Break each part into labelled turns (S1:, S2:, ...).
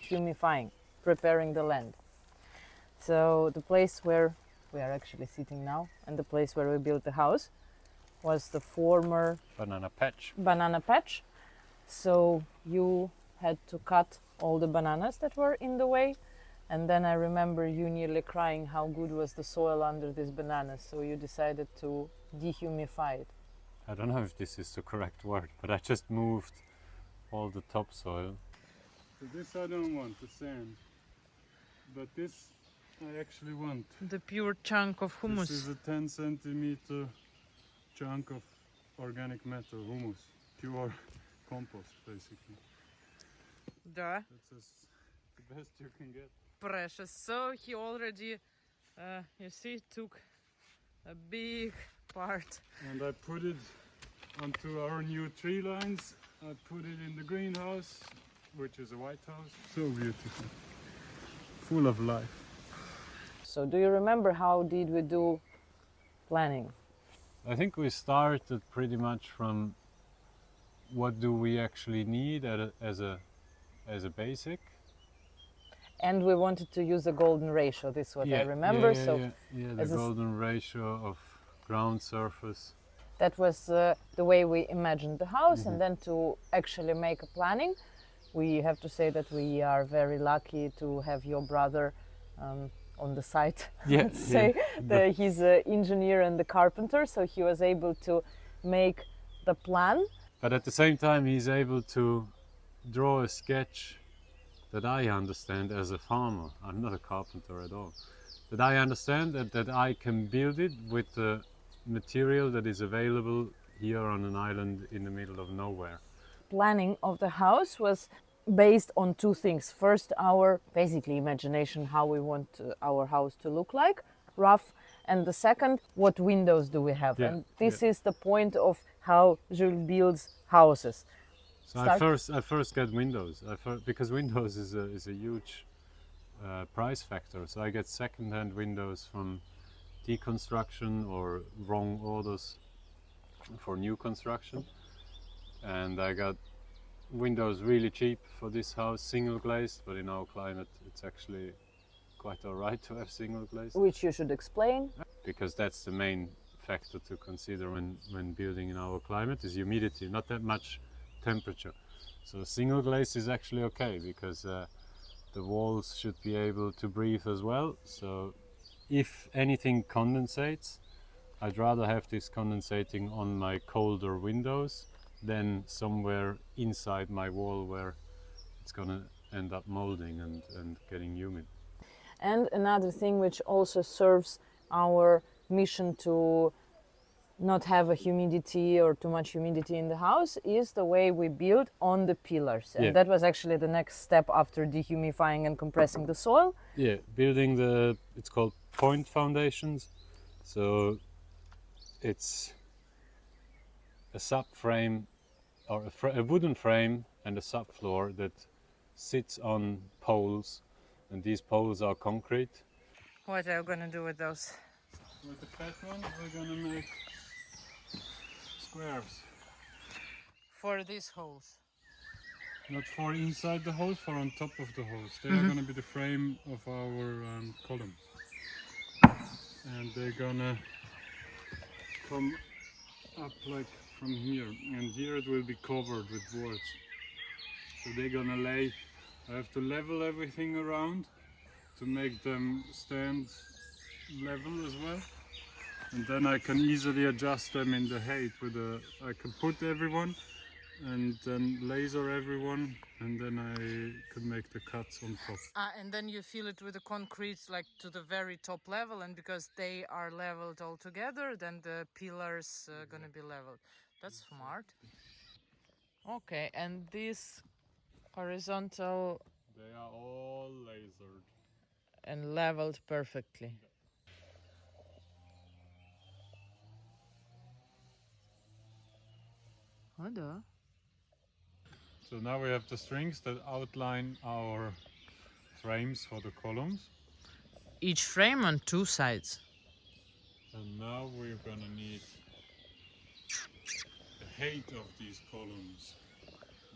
S1: humifying, preparing the land. So the place where we are actually sitting now and the place where we built the house was the former
S2: banana patch.
S1: So you had to cut all the bananas that were in the way, and then I remember you nearly crying how good was the soil under these bananas, so you decided to dehumify it.
S2: I don't know if this is the correct word, but I just moved all the topsoil.
S3: So this I don't want, the sand, but this I actually want.
S1: The pure chunk of humus.
S3: This is a 10 centimeter chunk of organic matter, humus, pure compost basically.
S1: Да.
S3: That's the best you can get.
S1: Precious. So he already, you see, took a big part.
S3: And I put it onto our new tree lines. I put it in the greenhouse, which is a white house. So beautiful, full of life.
S1: So do you remember how did we do planning?
S2: I think we started pretty much from what do we actually need as a basic.
S1: And we wanted to use a golden ratio, this is what I remember.
S2: The golden ratio of ground surface.
S1: That was the way we imagined the house. And then to actually make a planning, we have to say that we are very lucky to have your brother on the site. Let's say he's an engineer and the carpenter, so he was able to make the plan.
S2: But at the same time, he's able to draw a sketch that I understand as a farmer. I'm not a carpenter at all. That I understand that I can build it with the material that is available here on an island in the middle of nowhere.
S1: Planning of the house was based on two things. First, our basically imagination, how we want our house to look like, rough. And the second, what windows do we have? And this is the point of how Jules builds houses.
S2: So I first get windows, because windows is a huge price factor. So I get second-hand windows from deconstruction or wrong orders for new construction. And I got windows really cheap for this house, single glazed, but in our climate it's actually quite alright to have single glazed.
S1: Which you should explain.
S2: Because that's the main factor to consider when building in our climate is humidity, not that much temperature. So single glaze is actually okay because the walls should be able to breathe as well. So if anything condensates, I'd rather have this condensating on my colder windows than somewhere inside my wall where it's gonna end up molding and getting humid.
S1: And another thing which also serves our mission to not have a humidity or too much humidity in the house is the way we build on the pillars. And that was actually the next step after dehumifying and compressing the soil.
S2: Yeah, building it's called point foundations. So it's a subframe or a wooden frame and a subfloor that sits on poles, and these poles are concrete.
S1: What are you going to do with those?
S3: With the fat one, we're going to make squares.
S1: For these holes?
S3: Not for inside the holes, for on top of the holes. They are going to be the frame of our columns. And they're going to come up like from here, and here it will be covered with boards. So they're gonna lay, I have to level everything around to make them stand level as well. And then I can easily adjust them in the height with I can put everyone and then laser everyone, and then I could make the cuts on top.
S1: And then you fill it with the concrete like to the very top level, and because they are leveled all together, then the pillars gonna be leveled. That's smart. Okay, and this horizontal...
S3: They are all lasered.
S1: And leveled perfectly. Hello.
S3: So now we have the strings that outline our frames for the columns.
S1: Each frame on two sides.
S3: And now we're gonna need the height of these columns,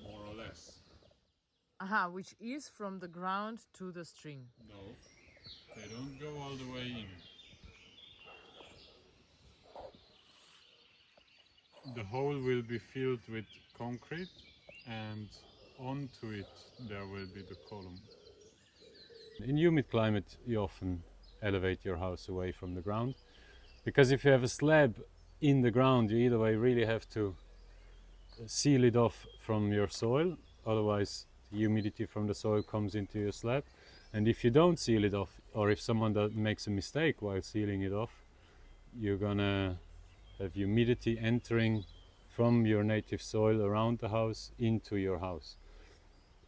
S3: more or less.
S1: Aha, which is from the ground to the string.
S3: No, they don't go all the way in. The hole will be filled with concrete, and onto it there will be the column.
S2: In humid climate, you often elevate your house away from the ground, because if you have a slab in the ground, you either way really have to seal it off from your soil, otherwise the humidity from the soil comes into your slab. And if you don't seal it off, or if someone makes a mistake while sealing it off, you're gonna have humidity entering from your native soil around the house into your house,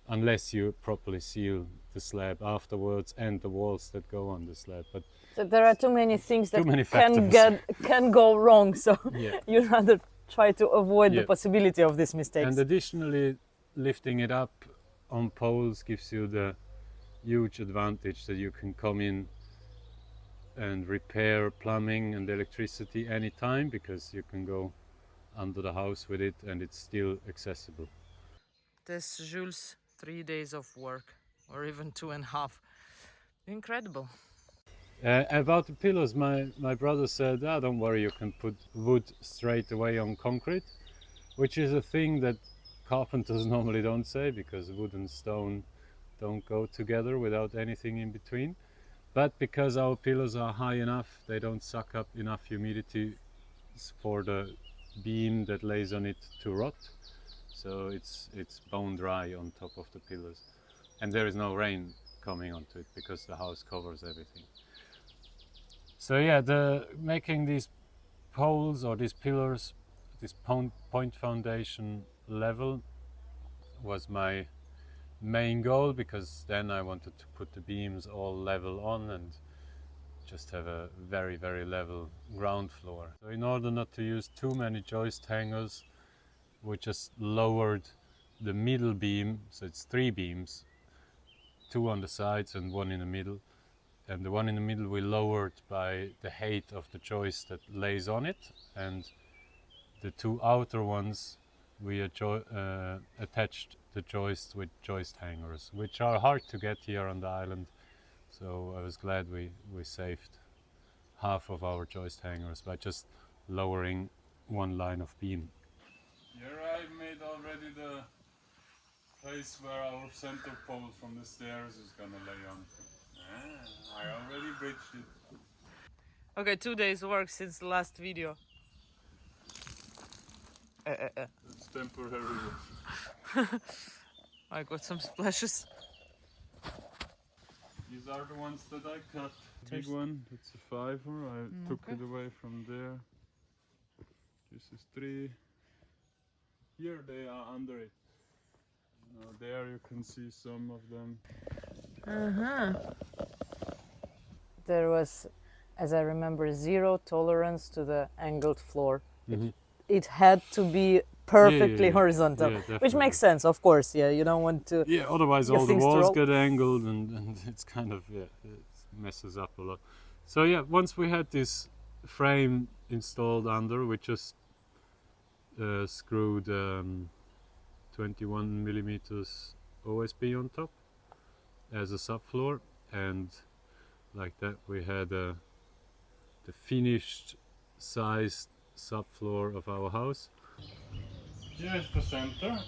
S2: unless you properly seal the slab afterwards and the walls that go on the slab. But
S1: So there are too many things that
S2: Too many
S1: can go wrong. So
S2: yeah.
S1: you rather try to avoid
S2: Yeah.
S1: the possibility of these mistakes.
S2: And additionally, lifting it up on poles gives you the huge advantage that you can come in and repair plumbing and electricity anytime, because you can go under the house with it and it's still accessible.
S1: This Jules' 3 days of work, or even 2.5. Incredible.
S2: About the pillars, my brother said, don't worry, you can put wood straight away on concrete, which is a thing that carpenters normally don't say, because wood and stone don't go together without anything in between. But because our pillars are high enough, they don't suck up enough humidity for the beam that lays on it to rot. So it's bone dry on top of the pillars. And there is no rain coming onto it because the house covers everything. So yeah, making these poles or these pillars, this point foundation level was my main goal, because then I wanted to put the beams all level on and just have a very, very level ground floor. So in order not to use too many joist hangers, we just lowered the middle beam, so it's 3 beams, 2 on the sides and 1 in the middle. And the one in the middle we lowered by the height of the joist that lays on it, and the 2 outer ones we attached the joist with joist hangers, which are hard to get here on the island. So I was glad we saved half of our joist hangers by just lowering 1 line of beam.
S3: Here I made already the place where our center pole from the stairs is gonna lay on. I already bridged it.
S1: Okay, 2 days work since the last video.
S3: It's temporary.
S1: I got some splashes.
S3: These are the ones that I cut. Big one, it's a 5er. I took it away from there. This is 3. Here they are under it. Now there you can see some of them.
S1: There was, as I remember, 0 tolerance to the angled floor. It had to be perfectly horizontal, which makes sense, of course. Yeah, you don't want to.
S2: Yeah, otherwise all the walls get angled and it's kind of, it messes up a lot. So yeah, once we had this frame installed under, we just screwed 21 millimeters OSB on top as a subfloor, and like that we had the finished sized subfloor of our house.
S3: Here's the center.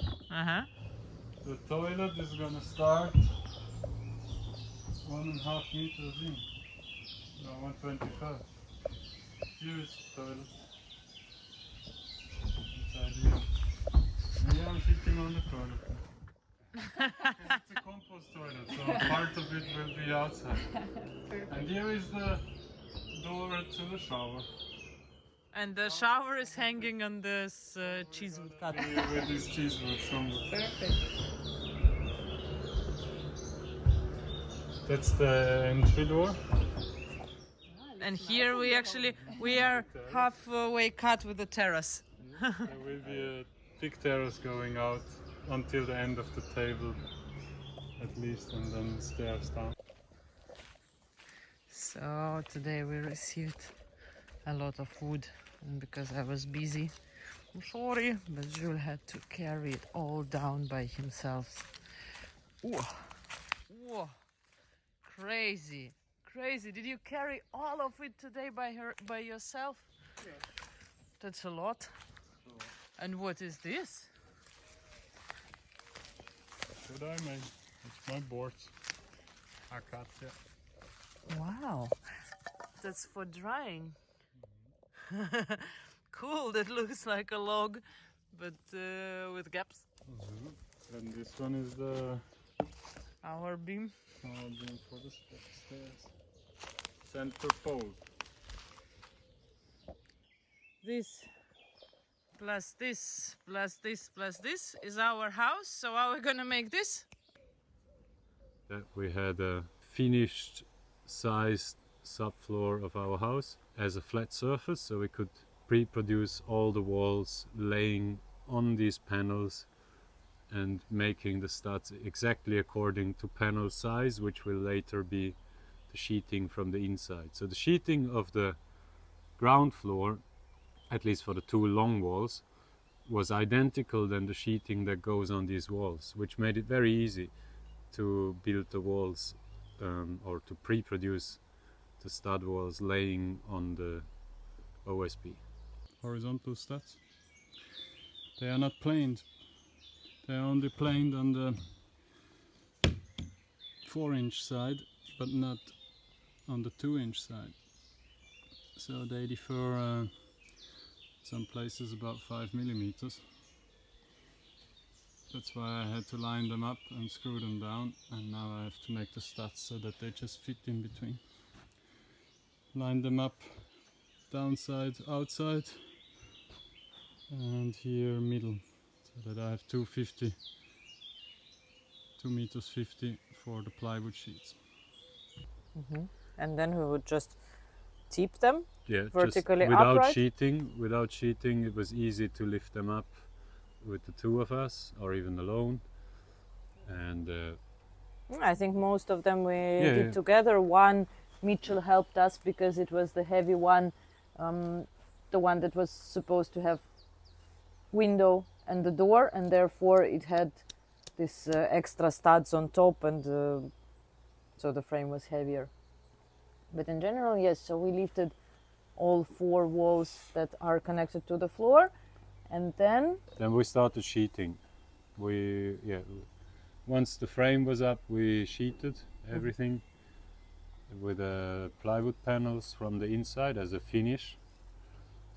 S3: The toilet is gonna start 1.5 meters in. No, 125. Here's the toilet. Inside here. Yeah, I'm sitting on the toilet. It's a compost toilet, so part of it will be outside. And here is the door to the shower.
S1: And the shower is hanging on this cheesewood cut.
S3: With this cheesewood somewhere.
S1: Perfect.
S3: That's the entry door.
S1: And here we are halfway cut with the terrace.
S3: There will be a big terrace going out until the end of the table, at least, and then stairs down.
S1: So today we received a lot of wood, and because I was busy, I'm sorry, but Jules had to carry it all down by himself. Whoa. Whoa. Crazy. Crazy. Did you carry all of it today by yourself?
S3: Yeah.
S1: That's a lot. And what is this?
S3: Should I, mate? It's my boards. I cut, yeah.
S1: Wow. That's for drying. Cool. That looks like a log, but with gaps.
S3: And this one is the
S1: Our beam.
S3: beam for the stairs. Center pole.
S1: This plus this plus this plus this is our house. So how are we gonna make this?
S2: That we had a finished sized subfloor of our house as a flat surface, so we could pre-produce all the walls laying on these panels and making the studs exactly according to panel size, which will later be the sheeting from the inside. So the sheeting of the ground floor, at least for the two long walls, was identical than the sheeting that goes on these walls, which made it very easy to build the walls or to pre-produce the stud walls laying on the OSB.
S3: Horizontal studs. They are not planed. They are only planed on the 4-inch side, but not on the 2-inch side. So they differ some places about 5 millimeters. That's why I had to line them up and screw them down, and now I have to make the studs so that they just fit in between. Line them up downside, outside, and here middle, so that I have 2 meters 50 for the plywood sheets.
S1: And then we would just tip them.
S2: Yeah,
S1: Vertically
S2: just without
S1: upright?
S2: sheeting. Without sheeting, it was easy to lift them up with the two of us, or even alone. And
S1: I think most of them we
S2: Yeah,
S1: did
S2: yeah.
S1: together. One, Mitchell helped us because it was the heavy one, the one that was supposed to have window and the door, and therefore it had this extra studs on top, and so the frame was heavier. But in general, yes, so we lifted all 4 walls that are connected to the floor, and then
S2: we started sheeting. Once the frame was up, we sheeted everything with plywood panels from the inside as a finish.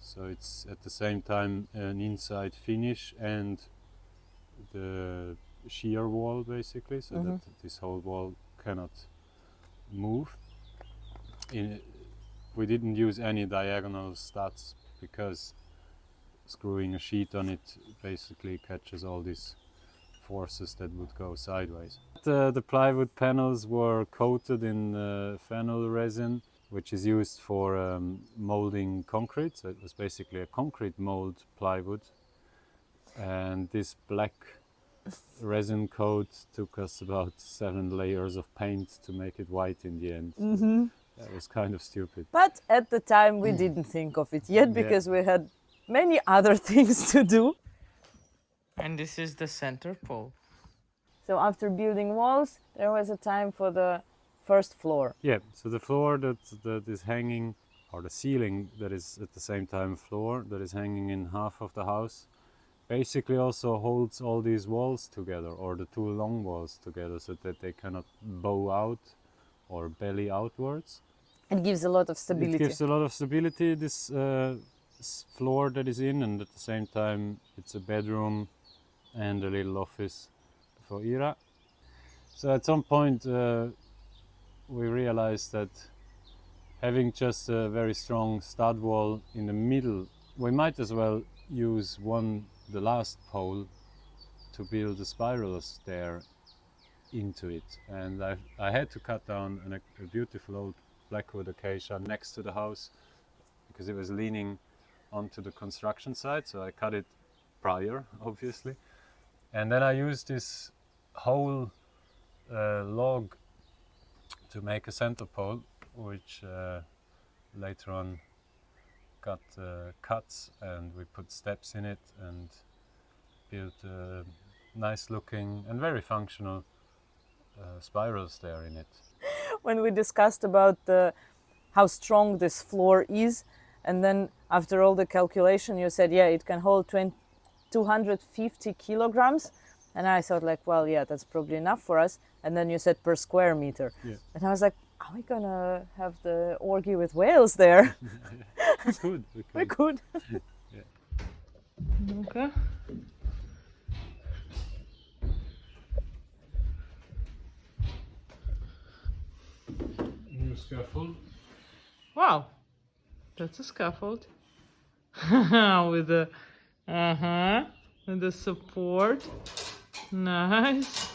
S2: So it's at the same time an inside finish and the shear wall, basically, so that this whole wall cannot move. We didn't use any diagonal studs because screwing a sheet on it basically catches all these forces that would go sideways. The plywood panels were coated in phenol resin, which is used for molding concrete. So it was basically a concrete mold plywood, and this black resin coat took us about 7 layers of paint to make it white in the end. That was kind of stupid.
S1: but at the time we didn't think of it yet because we had many other things to do. And this is the center pole. So after building walls, there was a time for the first floor.
S2: Yeah, so the floor that is hanging, or the ceiling that is at the same time floor, that is hanging in half of the house, basically also holds all these walls together, or the 2 long walls together, so that they cannot bow out or belly outwards.
S1: It gives a lot of stability.
S2: It gives a lot of stability, this floor that is in, and at the same time it's a bedroom and a little office for Ira. So at some point we realized that having just a very strong stud wall in the middle, we might as well use the last pole to build a spiral stair into it. And I had to cut down a beautiful old blackwood acacia next to the house because it was leaning onto the construction site, so I cut it prior, obviously. And then I used this whole log to make a center pole, which later on got cuts, and we put steps in it and built a nice looking and very functional spirals there in it.
S1: When we discussed about how strong this floor is, and then after all the calculation, you said, yeah, it can hold 250 kilograms. And I thought like, well, yeah, that's probably enough for us. And then you said per square meter.
S2: Yeah.
S1: And I was like, are we gonna have the orgy with whales there?
S2: We could.
S1: We could.
S2: Yeah.
S1: Okay.
S3: New scaffold.
S1: Wow, that's a scaffold with the with the support. Nice.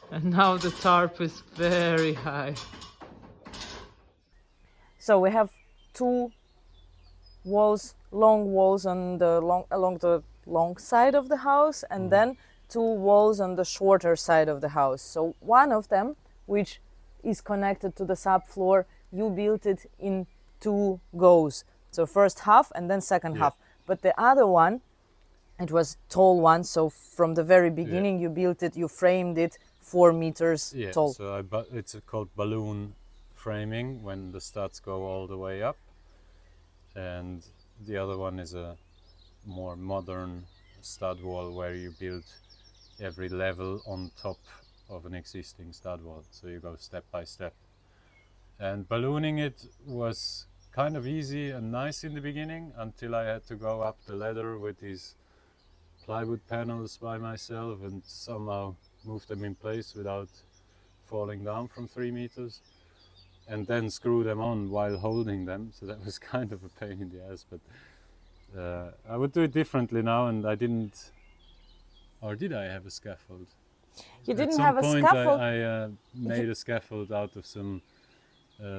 S1: And now the tarp is very high. So we have two walls, long walls on the along the long side of the house, and then two walls on the shorter side of the house. So one of them, which is connected to the subfloor, you built it in two goes. So first half and then second half. But the other one, it was tall one. So from the very beginning, you built it, you framed it 4 meters tall.
S2: So it's called balloon framing when the studs go all the way up, and the other one is a more modern stud wall where you build every level on top of an existing stud wall, so you go step by step. And ballooning it was kind of easy and nice in the beginning until I had to go up the ladder with these plywood panels by myself and somehow move them in place without falling down from 3 meters, and then screw them on while holding them. So that was kind of a pain in the ass, but I would do it differently now, and I didn't, or did I have a scaffold?
S1: You didn't have a scaffold?
S2: I made a scaffold out of some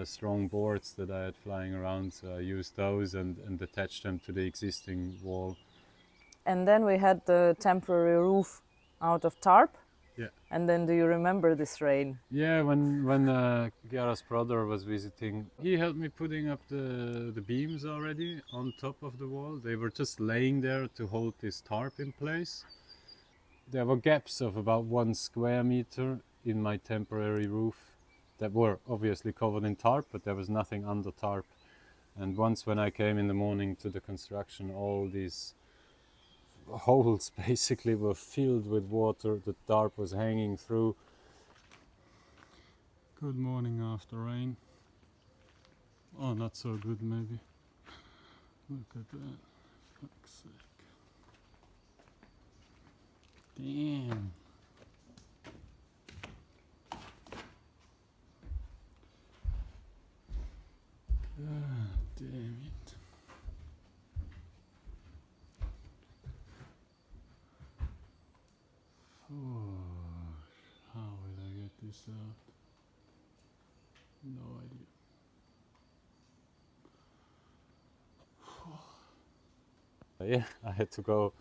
S2: strong boards that I had flying around, so I used those and attached them to the existing wall.
S1: And then we had the temporary roof out of tarp.
S2: Yeah.
S1: And then do you remember this rain?
S2: Yeah, when Chiara's brother was visiting, he helped me putting up the beams already on top of the wall. They were just laying there to hold this tarp in place. There were gaps of about 1 square meter in my temporary roof that were obviously covered in tarp, but there was nothing under tarp. And once when I came in the morning to the construction, all these holes basically were filled with water. The tarp was hanging through.
S3: Good morning after rain. Oh, not so good maybe. Look at that. Fuck's sake. Damn. God damn it. How will I get this out? No idea.
S2: Yeah, I had to go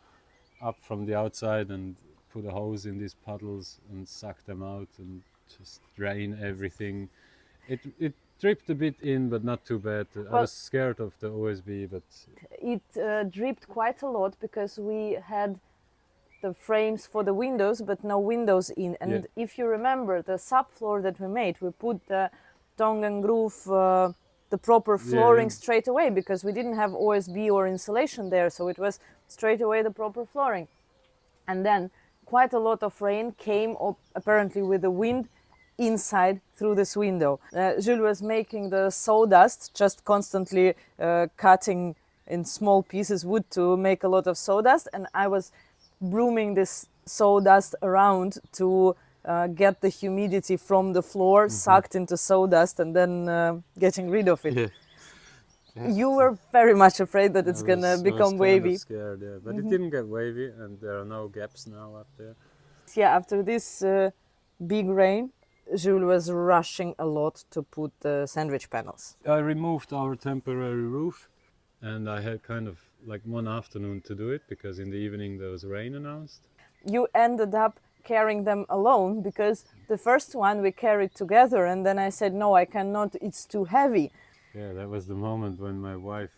S2: up from the outside and put a hose in these puddles and suck them out and just drain everything. It dripped a bit in, but not too bad. I was scared of the OSB, but
S1: it dripped quite a lot because we had the frames for the windows, but no windows in. And if you remember the subfloor that we made, we put the tongue and groove, the proper flooring straight away because we didn't have OSB or insulation there, so it was straight away the proper flooring. And then quite a lot of rain came up, apparently with the wind, inside through this window. Jules was making the sawdust, just constantly cutting in small pieces wood to make a lot of sawdust, and I was brooming this sawdust around to get the humidity from the floor sucked into sawdust and then getting rid of it.
S2: yeah.
S1: You were very much afraid that it's gonna become wavy.
S2: I was scared, yeah, but it didn't get wavy, and there are no gaps now up there.
S1: Yeah, after this big rain, Jules was rushing a lot to put the sandwich panels.
S2: I removed our temporary roof, and I had kind of like one afternoon to do it because in the evening there was rain announced.
S1: You ended up carrying them alone because the first one we carried together, and then I said, no, I cannot, it's too heavy.
S2: Yeah, that was the moment when my wife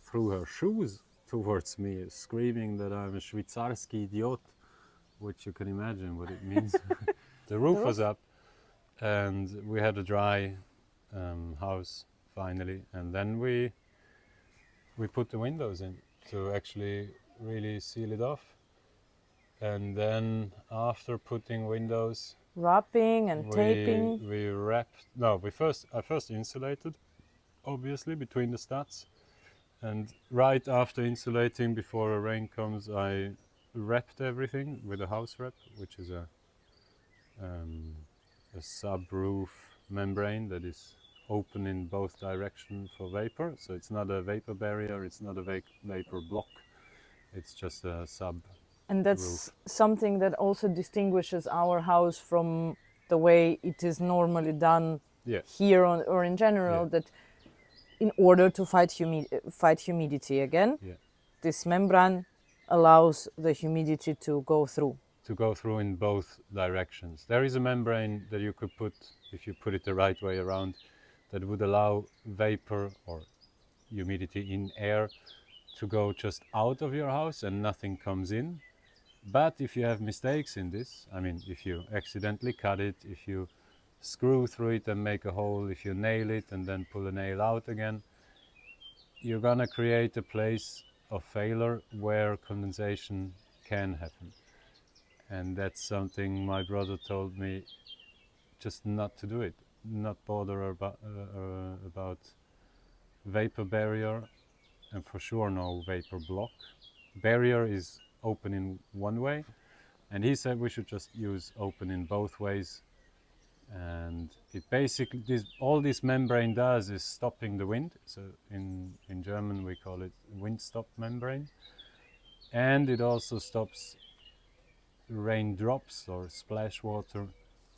S2: threw her shoes towards me, screaming that I'm a Schweizarski idiot. which you can imagine what it means. The roof was up, and we had a dry house finally, and then we put the windows in to actually really seal it off. And then after putting windows,
S1: Wrapping and taping.
S2: we wrapped. No, I first insulated, obviously, between the studs, and right after insulating, before a rain comes, I wrapped everything with a house wrap, which is a sub-roof membrane that is open in both directions for vapor. So it's not a vapor barrier, it's not a vapor block, it's just a sub.
S1: And that's something that also distinguishes our house from the way it is normally done here or in general, that in order to fight humidity again, this membrane allows the humidity to go through.
S2: To go through in both directions. There is a membrane that you could put, if you put it the right way around, that would allow vapor or humidity in air to go just out of your house and nothing comes in. But if you have mistakes in this, I mean, if you accidentally cut it, if you screw through it and make a hole, if you nail it and then pull a nail out again, you're gonna create a place of failure where condensation can happen. And that's something my brother told me, just not to do it, not bother about vapor barrier, and for sure no vapor block. Barrier is open in one way, and he said we should just use open in both ways. And it basically, all this membrane does is stopping the wind. So in German we call it wind stop membrane. And it also stops raindrops or splash water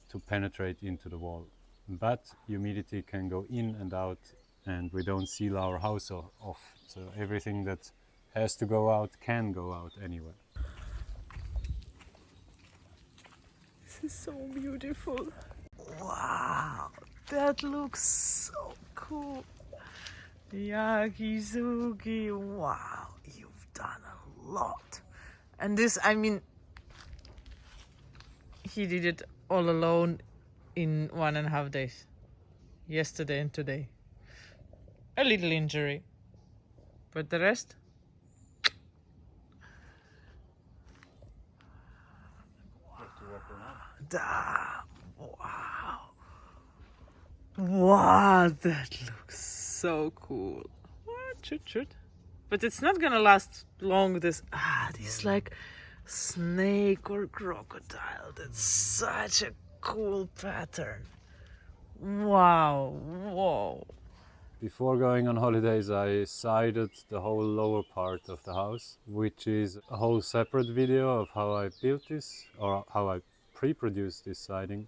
S2: to penetrate into the wall. But humidity can go in and out, and we don't seal our house off. So everything that has to go out can go out anyway.
S1: This is so beautiful. Wow, that looks so cool. Yakizuki, wow, you've done a lot. And this, I mean, he did it all alone in 1.5 days. Yesterday and today. A little injury. But the rest? Wow. Wow, that looks so cool. Shoot. But it's not gonna last long. This like snake or crocodile. That's such a cool pattern. Wow. Whoa.
S2: Before going on holidays, I sided the whole lower part of the house, which is a whole separate video of how I built this, or how I pre-produced this siding.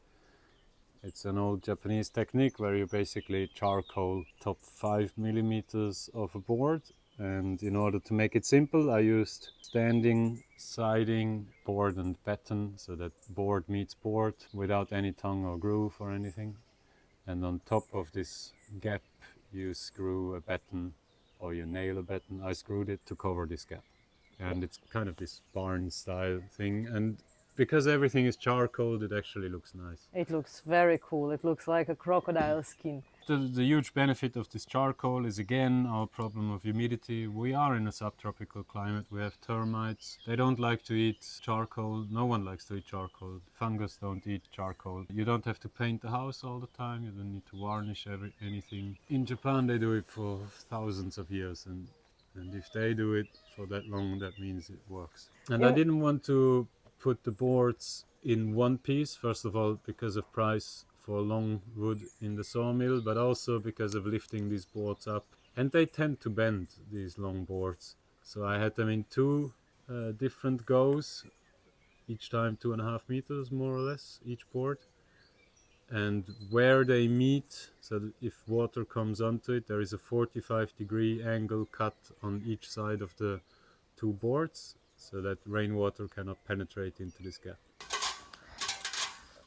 S2: It's an old Japanese technique where you basically charcoal top 5 millimeters of a board, and in order to make it simple, I used standing siding, board and batten, so that board meets board without any tongue or groove or anything. And on top of this gap you screw a batten, or you nail a batten. I screwed it to cover this gap, and it's kind of this barn style thing, and because everything is charcoal, it actually looks nice.
S1: It looks very cool. It looks like a crocodile skin.
S2: The huge benefit of this charcoal is again our problem of humidity. We are in a subtropical climate. We have termites. They don't like to eat charcoal. No one likes to eat charcoal. Fungus don't eat charcoal. You don't have to paint the house all the time. You don't need to varnish anything. In Japan they do it for thousands of years, and if they do it for that long, that means it works. And I didn't want to put the boards in one piece, first of all because of price for long wood in the sawmill, but also because of lifting these boards up, and they tend to bend, these long boards. So I had them in 2 different goes, each time 2.5 meters more or less each board, and where they meet, so that if water comes onto it, there is a 45-degree angle cut on each side of the 2 boards, so that rainwater cannot penetrate into this gap.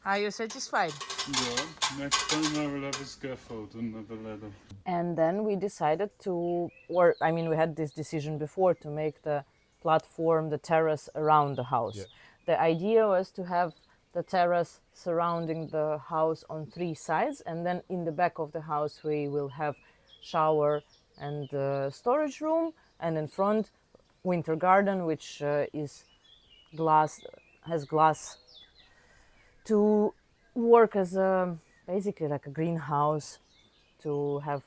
S1: Are you satisfied?
S3: Yeah, next time I will have a scaffold and not a ladder.
S1: And then we decided to, we had this decision before to make the platform, the terrace around the house.
S2: Yeah.
S1: the idea was to have the terrace surrounding the house on 3 sides, and then in the back of the house we will have shower and storage room, and in front winter garden, which is has glass to work as basically like a greenhouse to have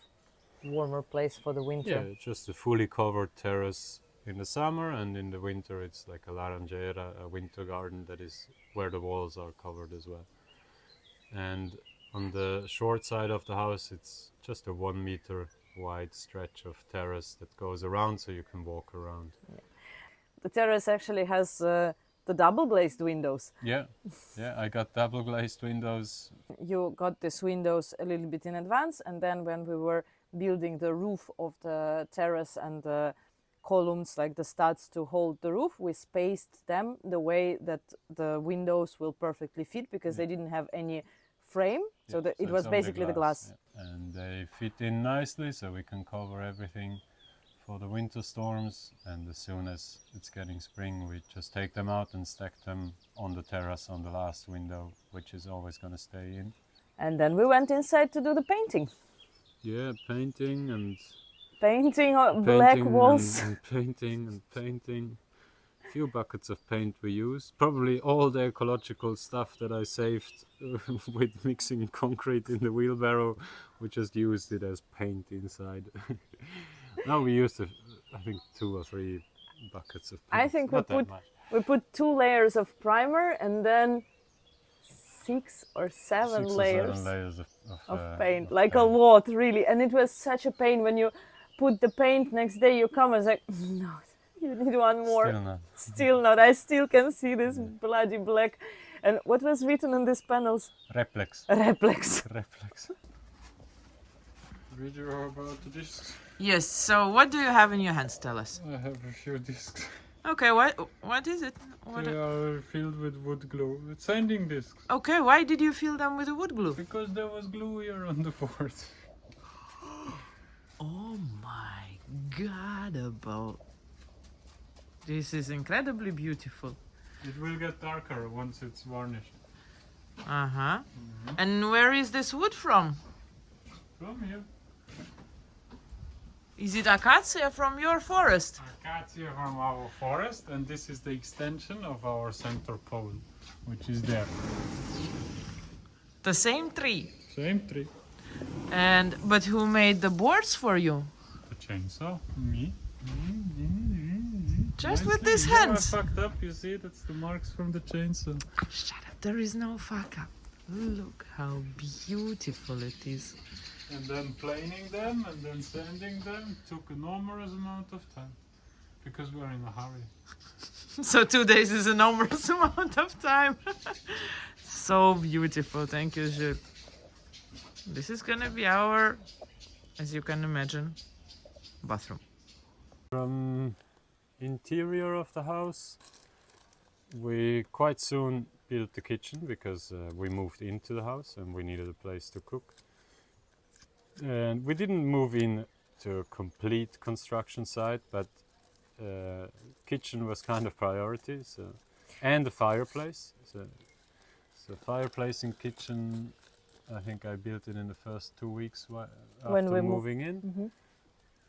S1: warmer place for the winter.
S2: Yeah, just a fully covered terrace in the summer, and in the winter it's like a laranjera, a winter garden that is where the walls are covered as well. And on the short side of the house it's just a 1 meter wide stretch of terrace that goes around, so you can walk around.
S1: Yeah. The terrace actually has the double glazed windows.
S2: Yeah, I got double glazed windows.
S1: You got these windows a little bit in advance, and then when we were building the roof of the terrace and the columns, like the studs to hold the roof, we spaced them the way that the windows will perfectly fit, because they didn't have any frame, so it was basically the glass.
S2: Yeah. And they fit in nicely, so we can cover everything for the winter storms, and as soon as it's getting spring we just take them out and stack them on the terrace on the last window, which is always going to stay in.
S1: And then we went inside to do the painting.
S2: Yeah, painting
S1: Black walls.
S2: And painting. A few buckets of paint we used. Probably all the ecological stuff that I saved with mixing concrete in the wheelbarrow. We just used it as paint inside. Now we used, I think, 2 or 3 buckets of paint.
S1: I think
S2: we
S1: put 2 layers of primer, and then 6 or 7 layers of paint, like a lot, really. And it was such a pain when you put the paint, next day you come and it's like, no, you need one more. Still not. I still can see this bloody black. And what was written on these panels?
S2: Replex.
S3: Video about the discs.
S4: Yes, so what do you have in your hands? Tell us.
S3: I have a few discs.
S4: Okay, what is it?
S3: They are filled with wood glue. It's sanding discs.
S4: Okay, why did you fill them with the wood glue?
S3: Because there was glue here on the board.
S4: Oh my god, about this is incredibly beautiful.
S3: It will get darker once it's varnished.
S4: Uh-huh. And where is this wood from?
S3: From here.
S4: Is it acacia from your forest?
S3: Acacia from our forest, and this is the extension of our center pole, which is there.
S4: The same tree.
S3: Same tree.
S4: But who made the boards for you?
S3: The chainsaw, me.
S4: Just with
S3: Nicely.
S4: these
S3: Yeah,
S4: hands.
S3: I fucked up, you see, that's the marks from the chainsaw.
S4: Shut up, there is no fuck up. Look how beautiful it is.
S3: And then planing them and then sanding them took an enormous amount of time because we're in a hurry.
S4: So 2 days is an enormous amount of time. So beautiful, thank you, Jules. This is gonna be our, as you can imagine, bathroom.
S2: From interior of the house, we quite soon built the kitchen because we moved into the house and we needed a place to cook. And we didn't move in to a complete construction site, but kitchen was kind of priority, and the fireplace. So fireplace and kitchen, I think I built it in the first 2 weeks after moving in.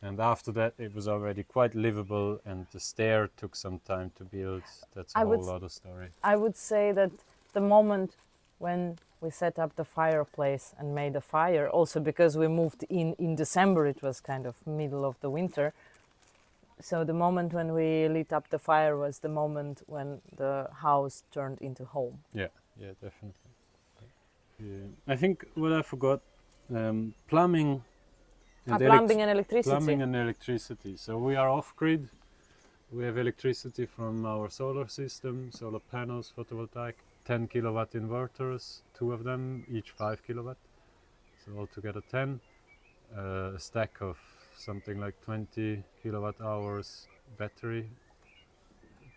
S2: And after that it was already quite livable, and the stair took some time to build. That's a whole other story.
S1: I would say that the moment when we set up the fireplace and made a fire, also because we moved in December, it was kind of middle of the winter. So the moment when we lit up the fire was the moment when the house turned into home.
S2: Yeah, definitely. I think what I forgot, plumbing.
S1: Plumbing and electricity.
S2: Plumbing and electricity. So we are off-grid. We have electricity from our solar system, solar panels, photovoltaic, 10 kilowatt inverters, 2 of them, each 5 kilowatt. So altogether 10. A stack of something like 20 kilowatt hours battery,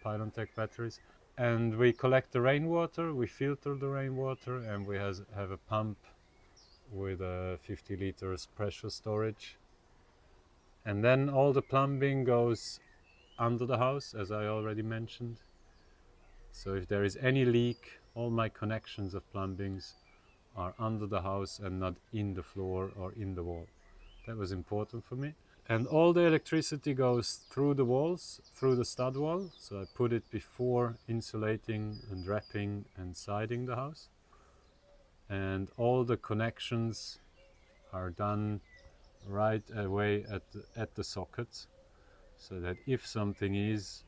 S2: Pylontech batteries. And we collect the rainwater, we filter the rainwater, and we have a pump with a 50 liters pressure storage. And then all the plumbing goes under the house, as I already mentioned. So if there is any leak, all my connections of plumbings are under the house and not in the floor or in the wall. That was important for me. And all the electricity goes through the walls, through the stud wall. So I put it before insulating and wrapping and siding the house. And all the connections are done right away at the sockets, so that if something is,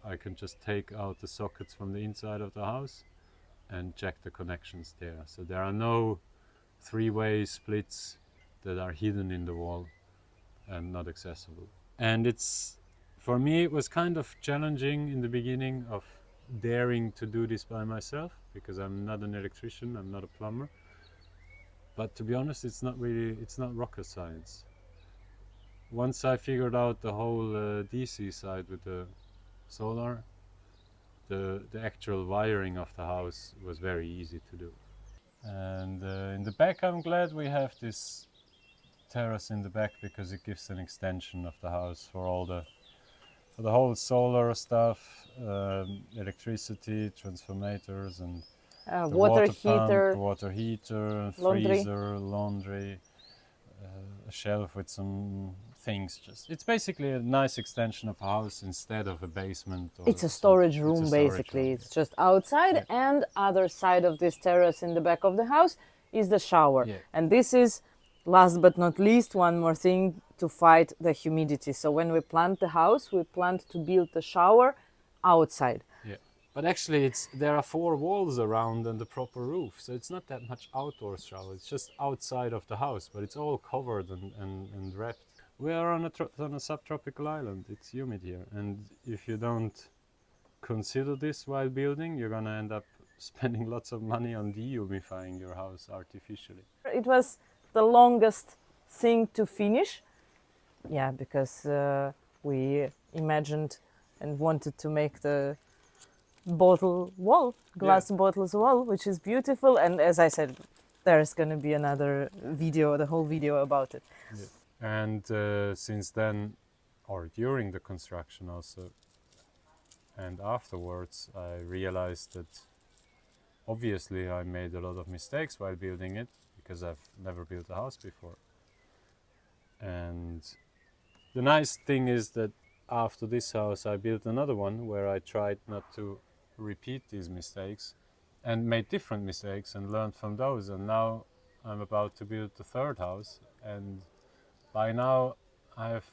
S2: I can just take out the sockets from the inside of the house and check the connections there. So there are no three-way splits that are hidden in the wall and not accessible. And it's, for me, it was kind of challenging in the beginning of daring to do this by myself, because I'm not an electrician, I'm not a plumber. But to be honest, it's not rocket science. Once I figured out the whole DC side with the solar, the actual wiring of the house was very easy to do. And in the back, I'm glad we have this terrace in the back, because it gives an extension of the house for the whole solar stuff, electricity, transformators, and the
S1: water
S2: heater,
S1: heater,
S2: water heater,
S1: laundry.
S2: freezer, laundry, a shelf with some things. It's basically a nice extension of a house instead of a basement. Or
S1: it's a storage
S2: it's
S1: room
S2: a storage
S1: basically.
S2: room,
S1: It's just outside,
S2: Yeah.
S1: and other side of this terrace in the back of the house is the shower.
S2: Yeah.
S1: And this is, last but not least, one more thing to fight the humidity. So when we plant the house, we plan to build the shower outside.
S2: Yeah. But actually, there are 4 walls around and the proper roof, so it's not that much outdoor shower. It's just outside of the house, but it's all covered and wrapped. We are on a subtropical island. It's humid here, and if you don't consider this while building, you're gonna end up spending lots of money on dehumidifying your house artificially.
S1: It was the longest thing to finish, yeah, because we imagined and wanted to make the bottle wall, glass bottles wall, which is beautiful. And as I said, there's going to be another video, the whole video about it.
S2: Yeah. And since then, or during the construction also, and afterwards, I realized that obviously I made a lot of mistakes while building it, because I've never built a house before. And the nice thing is that after this house, I built another one where I tried not to repeat these mistakes and made different mistakes and learned from those. And now I'm about to build the 3rd house, and by now I've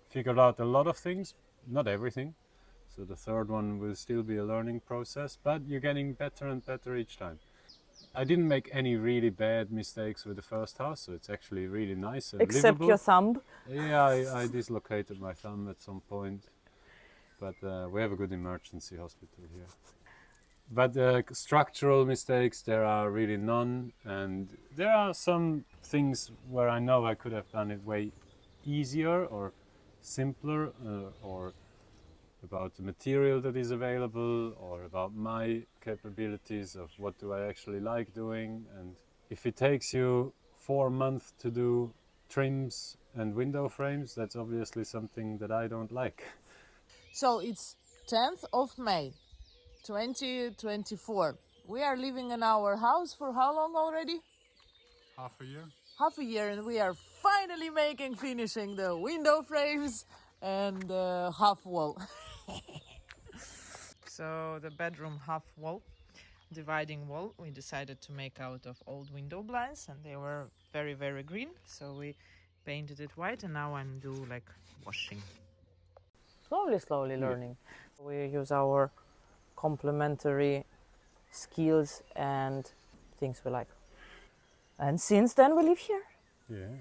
S2: figured out a lot of things, not everything. So the 3rd one will still be a learning process, but you're getting better and better each time. I didn't make any really bad mistakes with the 1st house, so it's actually really nice and
S1: Except
S2: livable.
S1: your thumb.
S2: Yeah, I dislocated my thumb at some point, but we have a good emergency hospital here. But structural mistakes, there are really none, and there are some things where I know I could have done it way easier or simpler, or about the material that is available, or about my capabilities of what do I actually like doing. And if it takes you 4 months to do trims and window frames, that's obviously something that I don't like.
S4: So it's 10th of May 2024. We are living in our house for how long already?
S3: Half a year.
S4: Half a year, and we are finally finishing the window frames and the half wall. So the bedroom half wall, dividing wall, we decided to make out of old window blinds, and they were very, very green. So we painted it white, and now I'm do like washing.
S1: Slowly learning. We use our complementary skills and things we like. And since then we live here.
S2: Yeah.